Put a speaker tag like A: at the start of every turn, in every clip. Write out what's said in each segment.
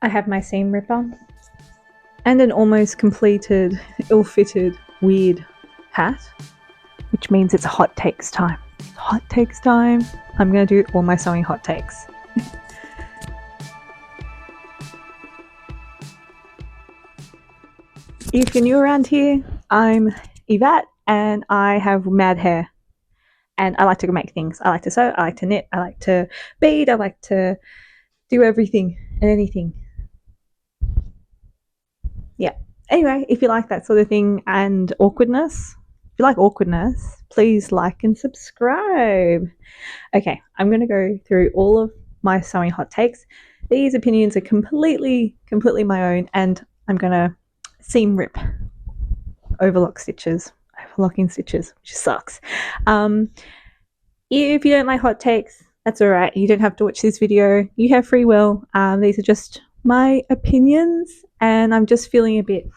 A: I have my seam ripper and an almost completed, ill-fitted, weird hat, which means it's hot takes time. Hot takes time. I'm going to do all my sewing hot takes. If you're new around here, I'm Yvette and I have mad hair. And I like to make things. I like to sew, I like to knit, I like to bead, I like to do everything and anything. Yeah. Anyway, if you like that sort of thing and awkwardness, if you like awkwardness, please like and subscribe. Okay, I'm going to go through all of my sewing hot takes. These opinions are completely my own, and I'm going to seam rip overlocking stitches, which sucks. If you don't like hot takes, that's all right. You don't have to watch this video. You have free will. These are just my opinions, and I'm just feeling a bit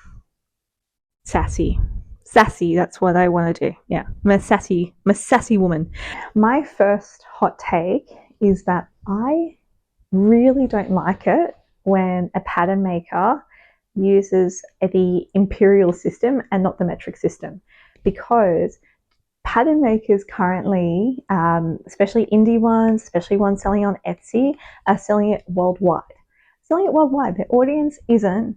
A: sassy. Sassy, that's what I want to do. Yeah, I'm a sassy woman. My first hot take is that I really don't like it when a pattern maker uses the imperial system and not the metric system, because pattern makers currently, especially indie ones, especially ones selling on Etsy, are selling it worldwide. Their audience isn't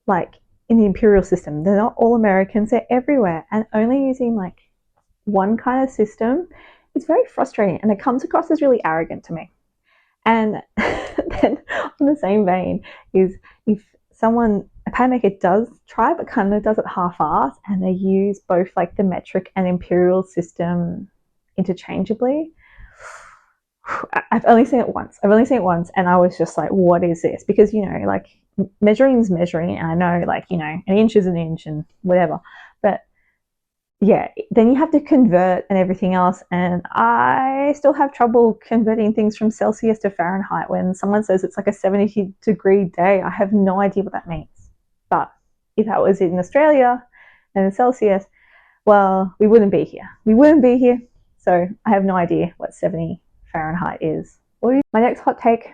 A: like in the imperial system. They're not all Americans, they're everywhere, and only using like one kind of system is very frustrating, and it comes across as really arrogant to me. And then on the same vein is if a pattern maker does try but kind of does it half-assed, and they use both like the metric and imperial system interchangeably. I've only seen it once, and I was just like, what is this? Because, you know, like measuring's measuring, and I know, like, you know, an inch is an inch and whatever, but yeah, then you have to convert and everything else, and I still have trouble converting things from Celsius to Fahrenheit. When someone says it's like a 70-degree day, I have no idea what that means. But if that was in Australia and in Celsius, well, we wouldn't be here. So I have no idea what 70 Fahrenheit is. My next hot take: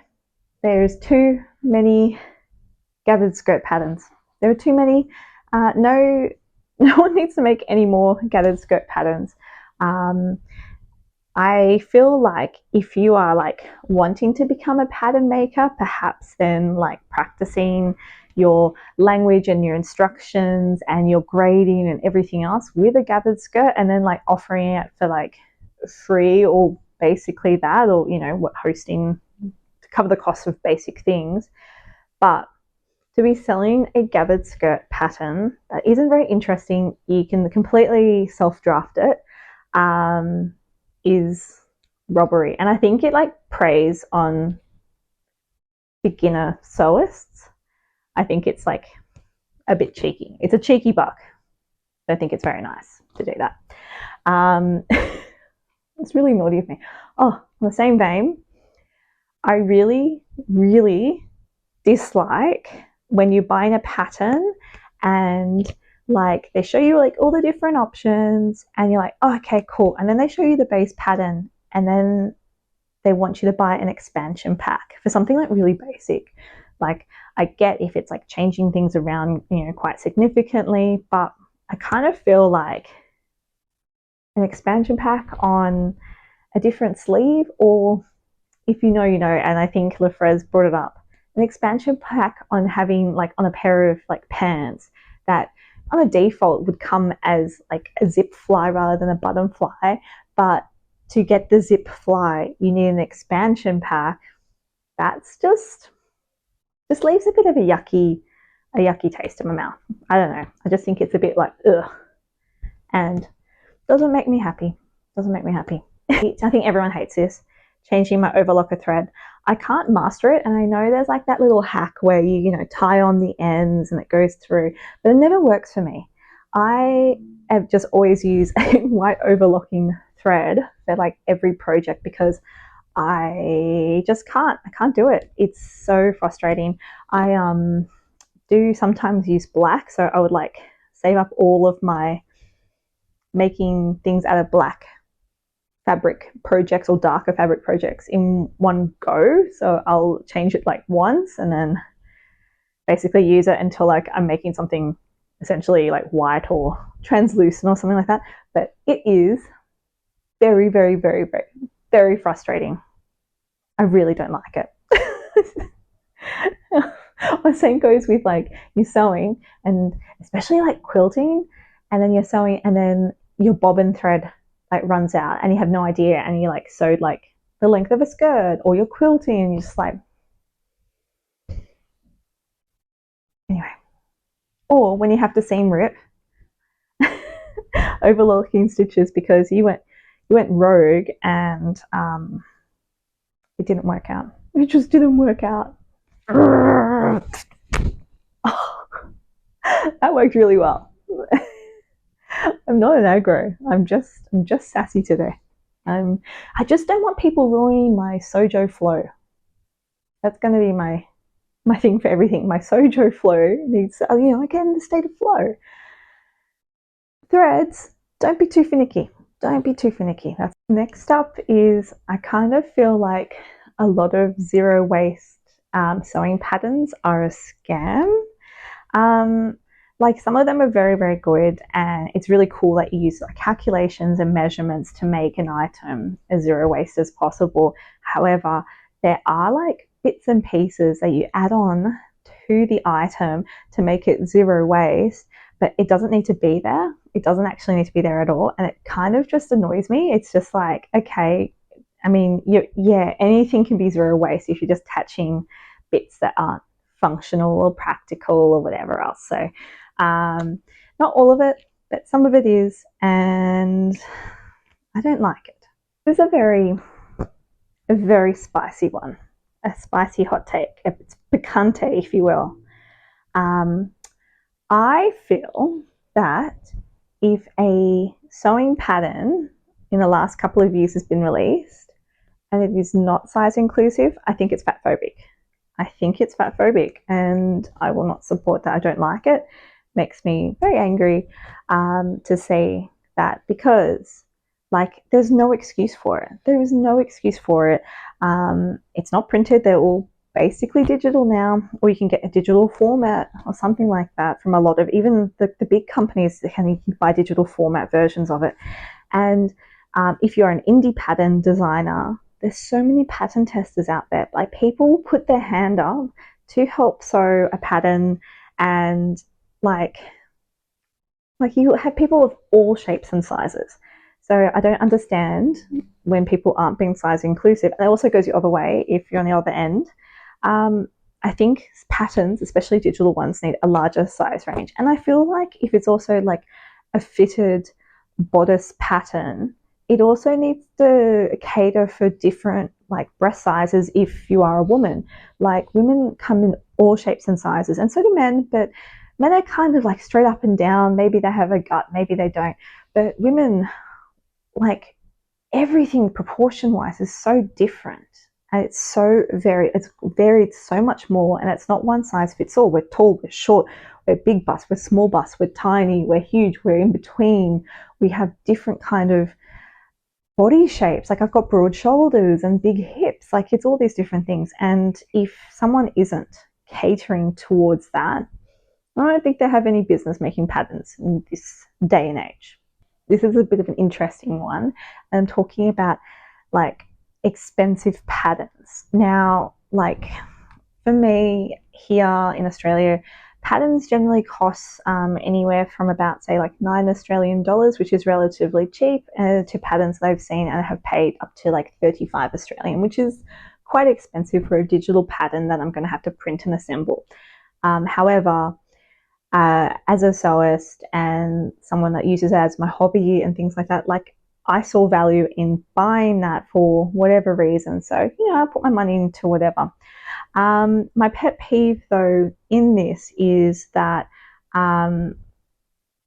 A: there's too many gathered skirt patterns. There are too many. No one needs to make any more gathered skirt patterns. I feel like if you are like wanting to become a pattern maker, perhaps then like practicing your language and your instructions and your grading and everything else with a gathered skirt, and then like offering it for like free, or basically that, or, you know, what, hosting to cover the cost of basic things. But to be selling a gathered skirt pattern that isn't very interesting, you can completely self-draft it, is robbery. And I think it like preys on beginner sewists. I think it's like a bit cheeky. It's a cheeky buck. I don't think it's very nice to do that. It's really naughty of me. Oh, on the same vein, I really dislike when you're buying a pattern and like they show you like all the different options, and you're like, oh, okay, cool, and then they show you the base pattern, and then they want you to buy an expansion pack for something like really basic. Like, I get if it's like changing things around, you know, quite significantly, but I kind of feel like an expansion pack on a different sleeve, or if you know, you know, and I think Lefrez brought it up, an expansion pack on having like on a pair of like pants that on a default would come as like a zip fly rather than a button fly, but to get the zip fly you need an expansion pack. That's just leaves a bit of a yucky taste in my mouth. I don't know, I just think it's a bit like ugh, and doesn't make me happy. I think everyone hates this, changing my overlocker thread. I can't master it, and I know there's like that little hack where you know, tie on the ends and it goes through, but it never works for me. I have just always used a white overlocking thread for like every project, because I just can't do it. It's so frustrating. I do sometimes use black, so I would like save up all of my making things out of black fabric projects or darker fabric projects in one go. So I'll change it like once, and then basically use it until like I'm making something essentially like white or translucent or something like that. But it is very, very, very, very, very frustrating. I really don't like it. The same goes with like you're sewing, and especially like quilting, and then you're sewing, and then your bobbin thread like runs out, and you have no idea, and you like sewed like the length of a skirt, or you're quilting, and you're just like, anyway. Or when you have to seam rip overlocking stitches because you went rogue and it didn't work out. It just didn't work out. Oh, that worked really well. I'm not an aggro. I'm just sassy today. I just don't want people ruining my sojo flow. That's going to be my thing for everything. My sojo flow needs, I get in the state of flow. Threads, don't be too finicky. Don't be too finicky. That's next up is I kind of feel like a lot of zero waste sewing patterns are a scam. Like some of them are very, very good, and it's really cool that you use like calculations and measurements to make an item as zero waste as possible. However, there are like bits and pieces that you add on to the item to make it zero waste, but it doesn't need to be there. It doesn't actually need to be there at all, and it kind of just annoys me. It's just like, okay, I mean, anything can be zero waste if you're just attaching bits that aren't functional or practical or whatever else. So not all of it, but some of it is, and I don't like it. This is a very spicy one, a spicy hot take. It's picante, if you will. I feel that if a sewing pattern in the last couple of years has been released and it is not size inclusive, I think it's fat phobic. I think it's fat phobic, and I will not support that. I don't like it. Makes me very angry to see that, because like there's no excuse for it. There is no excuse for it. It's not printed. They're all basically digital now, or you can get a digital format or something like that from a lot of, even the big companies can buy digital format versions of it. And if you're an indie pattern designer, there's so many pattern testers out there. Like people put their hand up to help sew a pattern, and like you have people of all shapes and sizes. So I don't understand when people aren't being size inclusive. And it also goes the other way if you're on the other end. I think patterns, especially digital ones, need a larger size range. And I feel like if it's also like a fitted bodice pattern, it also needs to cater for different like breast sizes if you are a woman. Like women come in all shapes and sizes, and so do men, but men are kind of like straight up and down. Maybe they have a gut, maybe they don't. But women, like everything proportion wise is so different. And it's varied so much more, and it's not one size fits all. We're tall, we're short, we're big bust, we're small bust, we're tiny, we're huge, we're in between. We have different kind of body shapes. Like I've got broad shoulders and big hips. Like it's all these different things. And if someone isn't catering towards that, I don't think they have any business making patterns in this day and age. This is a bit of an interesting one. I'm talking about like expensive patterns. Now, like for me here in Australia, patterns generally cost anywhere from about, say, like $9 Australian, which is relatively cheap, to patterns that I've seen and have paid up to like 35 Australian, which is quite expensive for a digital pattern that I'm going to have to print and assemble. However, as a sewist and someone that uses it as my hobby and things like that, like I saw value in buying that for whatever reason. So, I put my money into whatever. My pet peeve though in this is that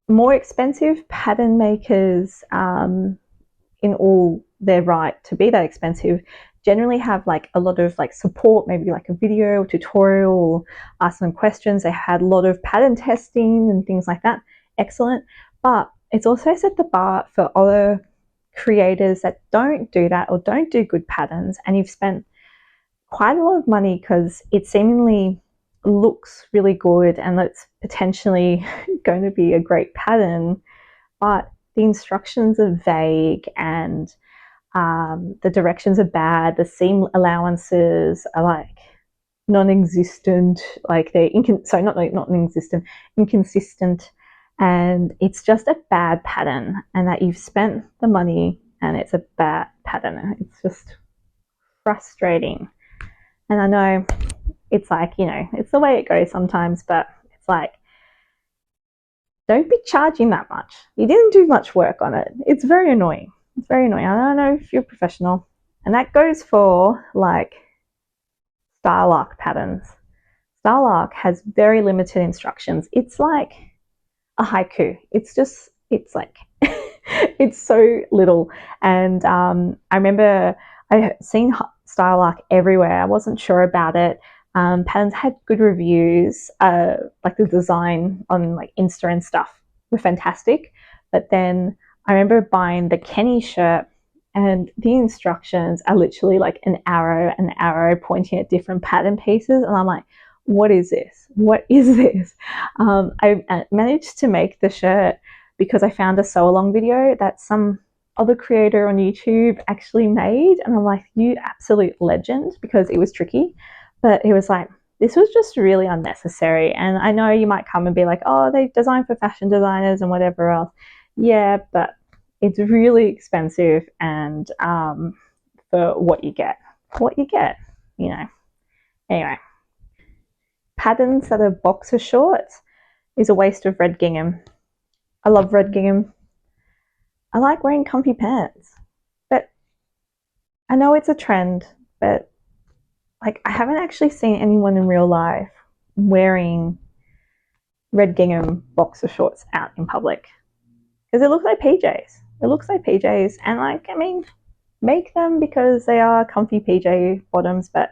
A: more expensive pattern makers, in all their right to be that expensive, generally have like a lot of like support, maybe like a video or tutorial, or ask them questions. They had a lot of pattern testing and things like that. Excellent. But it's also set the bar for other creators that don't do that or don't do good patterns, and you've spent quite a lot of money because it's seemingly looks really good and it's potentially going to be a great pattern, but the instructions are vague and the directions are bad. The seam allowances are like non-existent, like they're not non-existent, inconsistent, and it's just a bad pattern. And that you've spent the money and it's a bad pattern. It's just frustrating. And I know it's like, you know, it's the way it goes sometimes, but it's like, don't be charging that much. You didn't do much work on it. It's very annoying. It's very annoying. I don't know if you're a professional. And that goes for like style arc patterns. Style arc has very limited instructions. It's like a haiku. It's like, it's so little. And I remember I seen style arc everywhere. I wasn't sure about it. Patterns had good reviews, like the design on like Insta and stuff were fantastic. But then I remember buying the Kenny shirt, and the instructions are literally like an arrow pointing at different pattern pieces, and I'm like, what is this? What is this? I managed to make the shirt because I found a sew along video that some other creator on YouTube actually made, and I'm like, you absolute legend, because it was tricky. But it was like, this was just really unnecessary. And I know you might come and be like, oh, they design for fashion designers and whatever else. Yeah, but it's really expensive, and for what you get, you know. Anyway, patterns that are boxer shorts is a waste of red gingham. I love red gingham. I like wearing comfy pants, but I know it's a trend, but like I haven't actually seen anyone in real life wearing red gingham boxer shorts out in public, because it looks like PJs. It looks like PJs, and like, I mean, make them because they are comfy PJ bottoms, but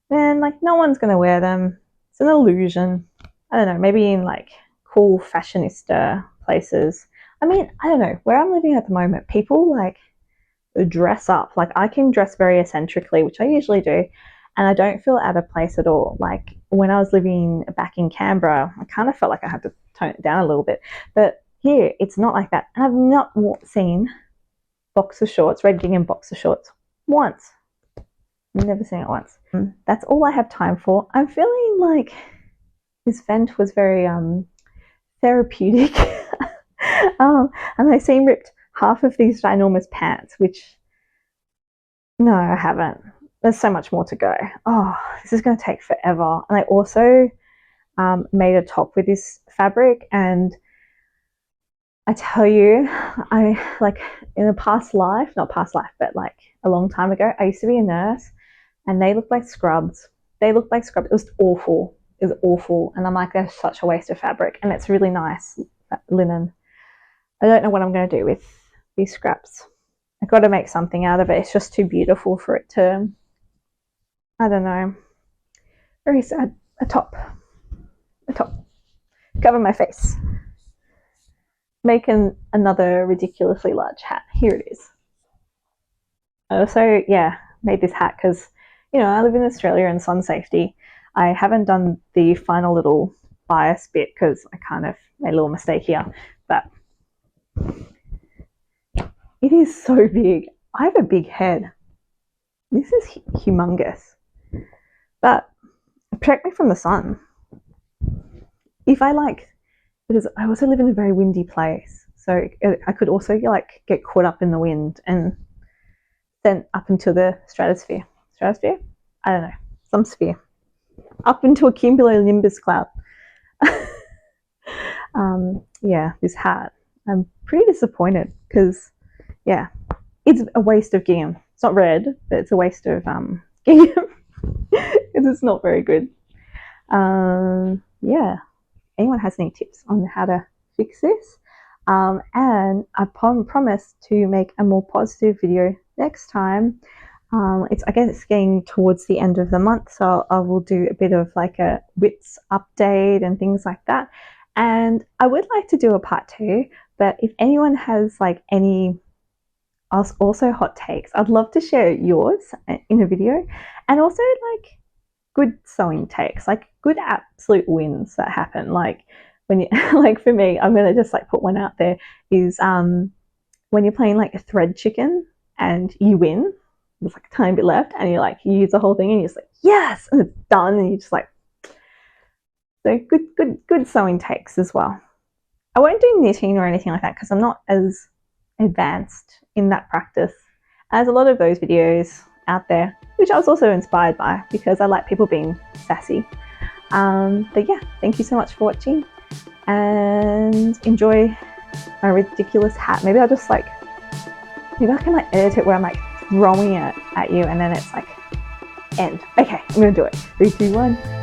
A: then like no one's gonna wear them. It's an illusion. I don't know, maybe in like cool fashionista places. I mean, I don't know, where I'm living at the moment, people like dress up. Like I can dress very eccentrically, which I usually do, and I don't feel out of place at all. Like when I was living back in Canberra, I kind of felt like I had to tone it down a little bit, but here it's not like that. And I've not seen boxer shorts, red gingham boxer shorts, once. Never seen it once. That's all I have time for. I'm feeling like this vent was very therapeutic. And I seem ripped half of these ginormous pants, which, no, I haven't. There's so much more to go. Oh, this is going to take forever. And I also made a top with this fabric, and I tell you, I like in a past life, not past life, but like a long time ago, I used to be a nurse, and they looked like scrubs. They looked like scrubs. It was awful. It was awful. And I'm like, that's such a waste of fabric. And it's really nice linen. I don't know what I'm going to do with these scraps. I've got to make something out of it. It's just too beautiful for it to, I don't know. Very sad. A top. Cover my face. Make another ridiculously large hat. Here it is. I also, yeah, made this hat because, you know, I live in Australia and sun safety. I haven't done the final little bias bit because I kind of made a little mistake here, but it is so big. I have a big head. This is humongous. But protect me from the sun. If I like, because I also live in a very windy place, so I could also like get caught up in the wind and sent up into the stratosphere. Stratosphere? I don't know. Some sphere. Up into a cumulonimbus cloud. Yeah, this hat. I'm pretty disappointed because, yeah, it's a waste of gingham. It's not red, but it's a waste of gingham because it's not very good. Yeah, anyone has any tips on how to fix this? And I promise to make a more positive video next time. I guess it's getting towards the end of the month, so I will do a bit of like a WITS update and things like that. And I would like to do a part 2, but if anyone has like any also hot takes, I'd love to share yours in a video. And also like good sewing takes, like good absolute wins that happen. Like when you, like for me, I'm gonna just like put one out there, is when you're playing like a thread chicken and you win, there's like a tiny bit left, and you like, you use the whole thing and you're just like, yes, and it's done, and you just like, so good sewing takes as well. I won't do knitting or anything like that because I'm not as advanced in that practice as a lot of those videos out there, which I was also inspired by because I like people being sassy. But yeah, thank you so much for watching, and enjoy my ridiculous hat. Maybe I'll just like, maybe I can like edit it where I'm like throwing it at you and then it's like end. Okay, I'm gonna do it. 3, 2, 1.